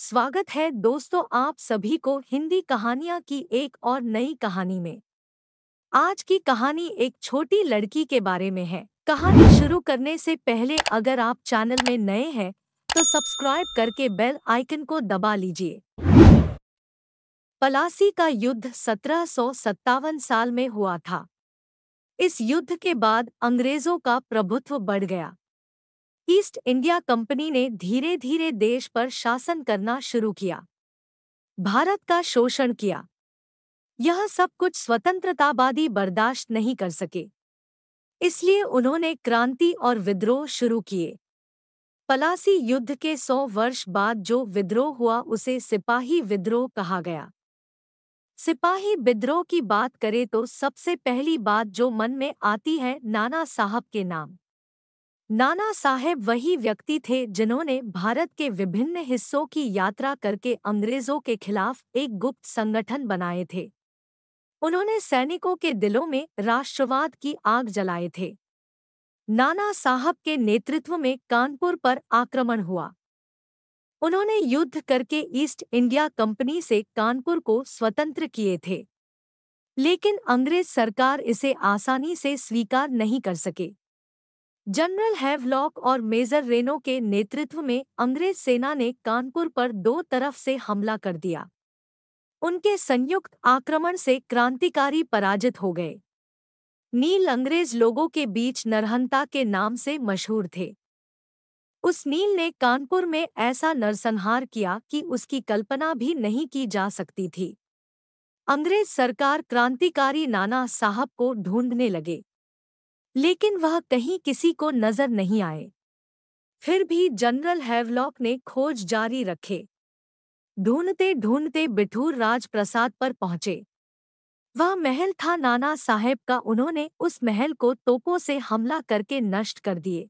स्वागत है दोस्तों आप सभी को हिंदी कहानियाँ की एक और नई कहानी में। आज की कहानी एक छोटी लड़की के बारे में है। कहानी शुरू करने से पहले अगर आप चैनल में नए हैं तो सब्सक्राइब करके बेल आइकन को दबा लीजिए। पलासी का युद्ध 1757 साल में हुआ था। इस युद्ध के बाद अंग्रेजों का प्रभुत्व बढ़ गया। ईस्ट इंडिया कंपनी ने धीरे धीरे देश पर शासन करना शुरू किया, भारत का शोषण किया। यह सब कुछ स्वतंत्रतावादी बर्दाश्त नहीं कर सके, इसलिए उन्होंने क्रांति और विद्रोह शुरू किए। पलासी युद्ध के 100 वर्ष बाद जो विद्रोह हुआ उसे सिपाही विद्रोह कहा गया। सिपाही विद्रोह की बात करें तो सबसे पहली बात जो मन में आती है नाना साहब के नाम। नाना साहेब वही व्यक्ति थे जिन्होंने भारत के विभिन्न हिस्सों की यात्रा करके अंग्रेजों के खिलाफ एक गुप्त संगठन बनाए थे। उन्होंने सैनिकों के दिलों में राष्ट्रवाद की आग जलाए थे। नाना साहब के नेतृत्व में कानपुर पर आक्रमण हुआ। उन्होंने युद्ध करके ईस्ट इंडिया कंपनी से कानपुर को स्वतंत्र किए थे, लेकिन अंग्रेज सरकार इसे आसानी से स्वीकार नहीं कर सके। जनरल हैवलॉक और मेजर रेनो के नेतृत्व में अंग्रेज सेना ने कानपुर पर दो तरफ से हमला कर दिया। उनके संयुक्त आक्रमण से क्रांतिकारी पराजित हो गए। नील अंग्रेज लोगों के बीच नरहंता के नाम से मशहूर थे। उस नील ने कानपुर में ऐसा नरसंहार किया कि उसकी कल्पना भी नहीं की जा सकती थी। अंग्रेज सरकार क्रांतिकारी नाना साहब को ढूंढने लगे, लेकिन वह कहीं किसी को नजर नहीं आए। फिर भी जनरल हैवलॉक ने खोज जारी रखे। ढूंढते ढूंढते बिठूर राजप्रसाद पर पहुंचे। वह महल था नाना साहेब का। उन्होंने उस महल को तोपों से हमला करके नष्ट कर दिए।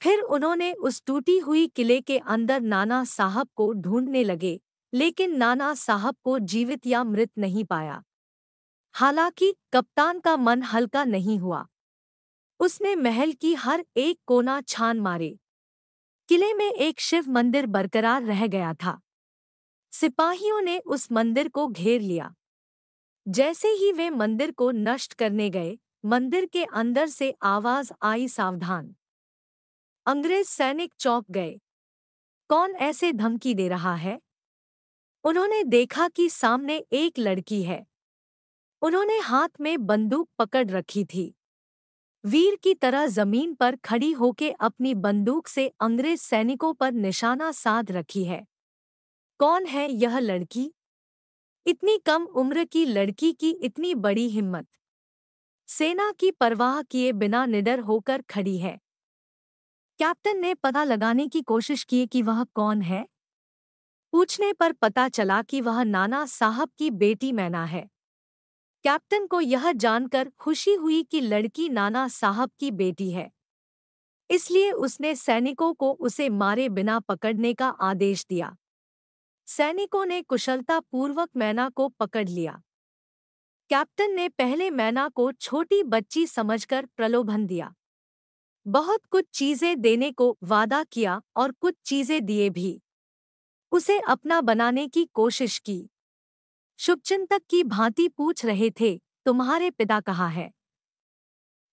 फिर उन्होंने उस टूटी हुई किले के अंदर नाना साहब को ढूंढने लगे, लेकिन नाना साहब को जीवित या मृत नहीं पाया। हालांकि कप्तान का मन हल्का नहीं हुआ। उसने महल की हर एक कोना छान मारे। किले में एक शिव मंदिर बरकरार रह गया था। सिपाहियों ने उस मंदिर को घेर लिया। जैसे ही वे मंदिर को नष्ट करने गए, मंदिर के अंदर से आवाज आई, सावधान। अंग्रेज सैनिक चौंक गए। कौन ऐसे धमकी दे रहा है? उन्होंने देखा कि सामने एक लड़की है। उन्होंने हाथ में बंदूक पकड़ रखी थी। वीर की तरह जमीन पर खड़ी होके अपनी बंदूक से अंग्रेज सैनिकों पर निशाना साध रखी है। कौन है यह लड़की? इतनी कम उम्र की लड़की की इतनी बड़ी हिम्मत! सेना की परवाह किए बिना निडर होकर खड़ी है। कैप्टन ने पता लगाने की कोशिश की कि वह कौन है। पूछने पर पता चला कि वह नाना साहब की बेटी मैना है। कैप्टन को यह जानकर खुशी हुई कि लड़की नाना साहब की बेटी है, इसलिए उसने सैनिकों को उसे मारे बिना पकड़ने का आदेश दिया। सैनिकों ने कुशलतापूर्वक मैना को पकड़ लिया। कैप्टन ने पहले मैना को छोटी बच्ची समझकर प्रलोभन दिया। बहुत कुछ चीजें देने को वादा किया और कुछ चीजें दिए भी। उसे अपना बनाने की कोशिश की। शुभचिंतक की भांति पूछ रहे थे, तुम्हारे पिता कहाँ है?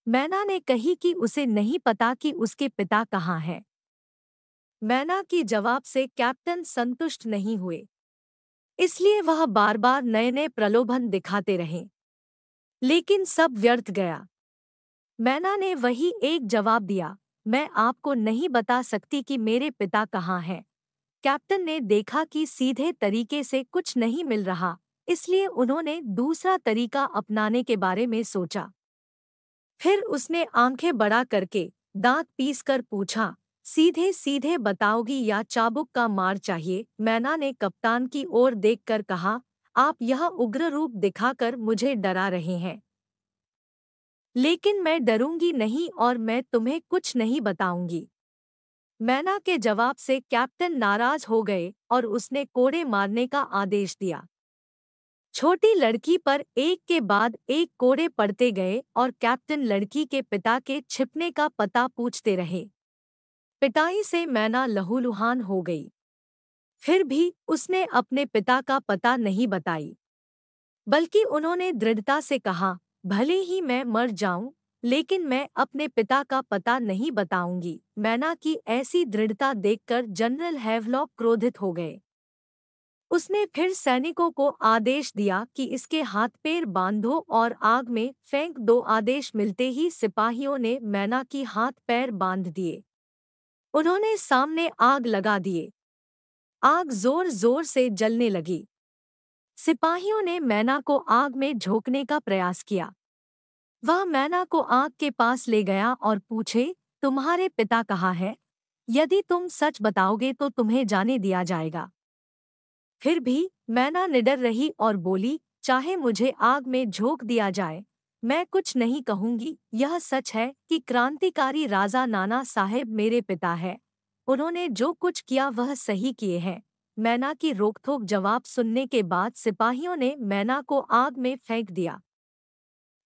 मैना ने कही कि उसे नहीं पता कि उसके पिता कहाँ हैं। मैना की जवाब से कैप्टन संतुष्ट नहीं हुए, इसलिए वह बार बार नए नए प्रलोभन दिखाते रहे, लेकिन सब व्यर्थ गया। मैना ने वही एक जवाब दिया, मैं आपको नहीं बता सकती कि मेरे पिता कहाँ हैं। कैप्टन ने देखा कि सीधे तरीके से कुछ नहीं मिल रहा, इसलिए उन्होंने दूसरा तरीका अपनाने के बारे में सोचा। फिर उसने आंखें बड़ा करके दांत पीसकर पूछा, सीधे सीधे बताओगी या चाबुक का मार चाहिए? मैना ने कप्तान की ओर देखकर कहा, आप यह उग्र रूप दिखाकर मुझे डरा रहे हैं। लेकिन मैं डरूंगी नहीं और मैं तुम्हें कुछ नहीं बताऊंगी। मैना के जवाब से कैप्टन नाराज हो गए और उसने कोड़े मारने का आदेश दिया। छोटी लड़की पर एक के बाद एक कोड़े पड़ते गए और कैप्टन लड़की के पिता के छिपने का पता पूछते रहे। पिटाई से मैना लहूलुहान हो गई। फिर भी उसने अपने पिता का पता नहीं बताई, बल्कि उन्होंने दृढ़ता से कहा, भले ही मैं मर जाऊं, लेकिन मैं अपने पिता का पता नहीं बताऊंगी। मैना की ऐसी दृढ़ता देखकर जनरल हैवलॉक क्रोधित हो गए। उसने फिर सैनिकों को आदेश दिया कि इसके हाथ पैर बांधो और आग में फेंक दो। आदेश मिलते ही सिपाहियों ने मैना की हाथ पैर बांध दिए। उन्होंने सामने आग लगा दिए। आग जोर जोर से जलने लगी। सिपाहियों ने मैना को आग में झोंकने का प्रयास किया। वह मैना को आग के पास ले गया और पूछे, तुम्हारे पिता कहाँ है? यदि तुम सच बताओगे तो तुम्हें जाने दिया जाएगा। फिर भी मैना निडर रही और बोली, चाहे मुझे आग में झोंक दिया जाए, मैं कुछ नहीं कहूंगी। यह सच है कि क्रांतिकारी राजा नाना साहेब मेरे पिता है। उन्होंने जो कुछ किया वह सही किए हैं। मैना की रोकथोक जवाब सुनने के बाद सिपाहियों ने मैना को आग में फेंक दिया।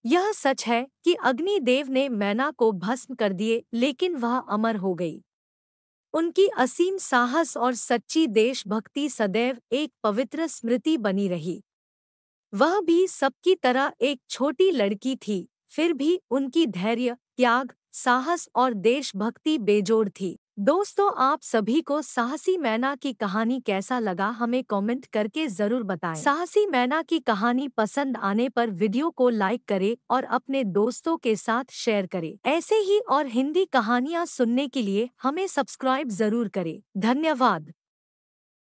यह सच है कि अग्निदेव ने मैना को भस्म कर दिए, लेकिन वह अमर हो गई। उनकी असीम साहस और सच्ची देशभक्ति सदैव एक पवित्र स्मृति बनी रही। वह भी सबकी तरह एक छोटी लड़की थी, फिर भी उनकी धैर्य, त्याग, साहस और देशभक्ति बेजोड़ थी। दोस्तों, आप सभी को साहसी मैना की कहानी कैसा लगा हमें कमेंट करके जरूर बताएं। साहसी मैना की कहानी पसंद आने पर वीडियो को लाइक करें और अपने दोस्तों के साथ शेयर करें। ऐसे ही और हिंदी कहानियाँ सुनने के लिए हमें सब्सक्राइब जरूर करें। धन्यवाद।